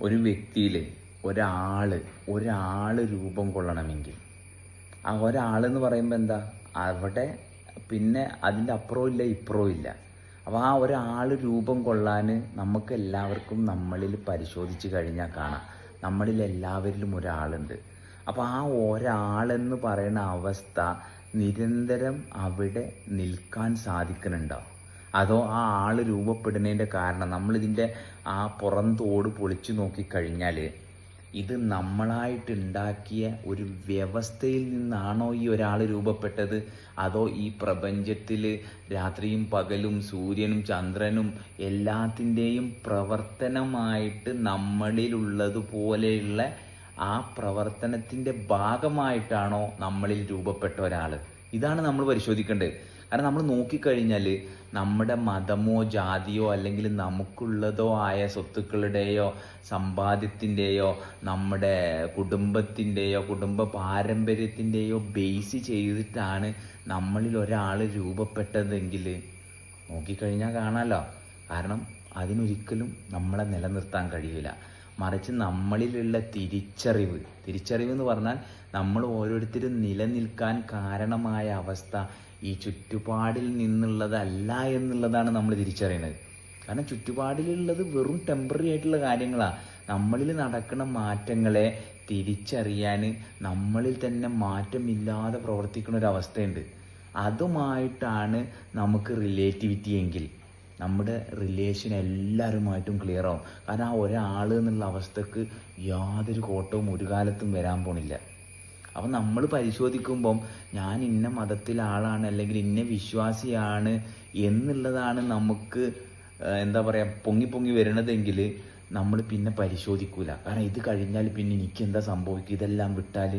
ഒരു വ്യക്തിയിൽ ഒരാൾ രൂപം കൊള്ളണമെങ്കിൽ ആ ഒരാളെന്ന് പറയുമ്പോൾ എന്താ, അവിടെ പിന്നെ അതിൻ്റെ അപ്പുറവും ഇല്ല ഇപ്പുറവും ഇല്ല. അപ്പോൾ ആ ഒരാൾ രൂപം കൊള്ളാൻ നമുക്ക് എല്ലാവർക്കും നമ്മളിൽ പരിശോധിച്ച് കഴിഞ്ഞാൽ കാണാം, നമ്മളിൽ എല്ലാവരിലും ഒരാളുണ്ട്. അപ്പോൾ ആ ഒരാളെന്ന് പറയുന്ന അവസ്ഥ നിരന്തരം അവിടെ നിൽക്കാൻ സാധിക്കുന്നുണ്ടോ, അതോ ആ ആൾ രൂപപ്പെടുന്നതിൻ്റെ കാരണം നമ്മളിതിൻ്റെ ആ പുറന്തോട് പൊളിച്ചു നോക്കിക്കഴിഞ്ഞാൽ ഇത് നമ്മളായിട്ടുണ്ടാക്കിയ ഒരു വ്യവസ്ഥയിൽ നിന്നാണോ ഈ ഒരാൾ രൂപപ്പെട്ടത്, അതോ ഈ പ്രപഞ്ചത്തിൽ രാത്രിയും പകലും സൂര്യനും ചന്ദ്രനും എല്ലാത്തിൻ്റെയും പ്രവർത്തനമായിട്ട് നമ്മളിലുള്ളതുപോലെയുള്ള ആ പ്രവർത്തനത്തിൻ്റെ ഭാഗമായിട്ടാണോ നമ്മളിൽ രൂപപ്പെട്ട ഒരാൾ? ഇതാണ് നമ്മൾ പരിശോധിക്കേണ്ടത്. കാരണം നമ്മൾ നോക്കിക്കഴിഞ്ഞാൽ നമ്മുടെ മതമോ ജാതിയോ അല്ലെങ്കിൽ നമുക്കുള്ളതോ ആയ സ്വത്തുക്കളുടെയോ സമ്പാദ്യത്തിൻ്റെയോ നമ്മുടെ കുടുംബത്തിൻ്റെയോ കുടുംബ പാരമ്പര്യത്തിൻ്റെയോ ബേസ് ചെയ്തിട്ടാണ് നമ്മളിൽ ഒരാൾ രൂപപ്പെട്ടതെങ്കിൽ നോക്കിക്കഴിഞ്ഞാൽ കാണാമല്ലോ. കാരണം അതിനൊരിക്കലും നമ്മളെ നിലനിർത്താൻ കഴിയില്ല. മറിച്ച് നമ്മളിലുള്ള തിരിച്ചറിവ് എന്ന് പറഞ്ഞാൽ നമ്മൾ ഓരോരുത്തരും നിലനിൽക്കാൻ കാരണമായ അവസ്ഥ ഈ ചുറ്റുപാടിൽ നിന്നുള്ളതല്ല എന്നുള്ളതാണ് നമ്മൾ തിരിച്ചറിയുന്നത്. കാരണം ചുറ്റുപാടിലുള്ളത് വെറും ടെമ്പററി ആയിട്ടുള്ള കാര്യങ്ങളാണ്. നമ്മളിൽ നടക്കുന്ന മാറ്റങ്ങളെ തിരിച്ചറിയാൻ നമ്മളിൽ തന്നെ മാറ്റമില്ലാതെ പ്രവർത്തിക്കുന്ന ഒരു അവസ്ഥയുണ്ട്. അതുമായിട്ടാണ് നമുക്ക് റിലേറ്റിവിറ്റി എങ്കിൽ നമ്മുടെ റിലേഷൻ എല്ലാവരുമായിട്ടും ക്ലിയർ ആവും. കാരണം ആ ഒരാൾ എന്നുള്ള അവസ്ഥക്ക് യാതൊരു കോട്ടവും ഒരു കാലത്തും വരാൻ പോണില്ല. അപ്പം നമ്മൾ പരിശോധിക്കുമ്പം ഞാൻ ഇന്ന മതത്തിലെ ആളാണ് അല്ലെങ്കിൽ ഇന്ന വിശ്വാസിയാണ് എന്നുള്ളതാണ് നമുക്ക് എന്താ പറയുക പൊങ്ങി വരണതെങ്കിൽ നമ്മൾ പിന്നെ പരിശോധിക്കൂല. കാരണം ഇത് കഴിഞ്ഞാൽ പിന്നെ എനിക്കെന്താ സംഭവിക്കുക ഇതെല്ലാം വിട്ടാൽ.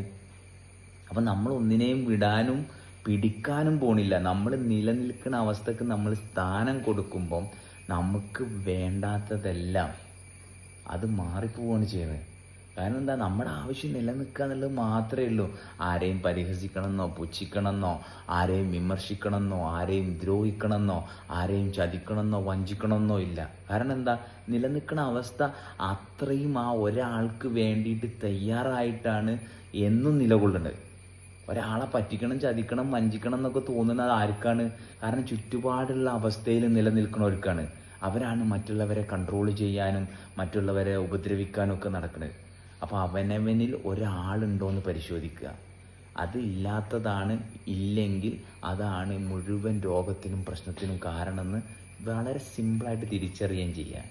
അപ്പം നമ്മൾ ഒന്നിനെയും വിടാനും പിടിക്കാനും പോണില്ല. നമ്മൾ നിലനിൽക്കുന്ന അവസ്ഥക്ക് നമ്മൾ സ്ഥാനം കൊടുക്കുമ്പം നമുക്ക് വേണ്ടാത്തതെല്ലാം അത് മാറിപ്പോവുകയാണ് ചെയ്യുന്നത്. കാരണം എന്താ, നമ്മുടെ ആവശ്യം നിലനിൽക്കുക എന്നുള്ളത് മാത്രമേ ഉള്ളൂ. ആരെയും പരിഹസിക്കണമെന്നോ പുച്ഛിക്കണമെന്നോ ആരെയും വിമർശിക്കണമെന്നോ ആരെയും ദ്രോഹിക്കണമെന്നോ ആരെയും ചതിക്കണമെന്നോ വഞ്ചിക്കണമെന്നോ ഇല്ല. കാരണം എന്താ, നിലനിൽക്കുന്ന അവസ്ഥ അത്രയും ആ ഒരാൾക്ക് വേണ്ടിയിട്ട് തയ്യാറായിട്ടാണ് എന്നും നിലകൊള്ളുന്നത്. ഒരാളെ പറ്റിക്കണം ചതിക്കണം വഞ്ചിക്കണം എന്നൊക്കെ തോന്നുന്നത് ആർക്കാണ്? കാരണം ചുറ്റുപാടുള്ള അവസ്ഥയിൽ നിലനിൽക്കുന്നവർക്കാണ്. അവരാണ് മറ്റുള്ളവരെ കൺട്രോൾ ചെയ്യാനും മറ്റുള്ളവരെ ഉപദ്രവിക്കാനും ഒക്കെ നടക്കുന്നത്. അപ്പോൾ അവനവനിൽ ഒരാളുണ്ടോ എന്ന് പരിശോധിക്കുക. അത് ഇല്ലാത്തതാണ്, ഇല്ലെങ്കിൽ അതാണ് മുഴുവൻ രോഗത്തിനും പ്രശ്നത്തിനും കാരണമെന്ന് വളരെ സിമ്പിളായിട്ട് തിരിച്ചറിയുകയും ചെയ്യുക.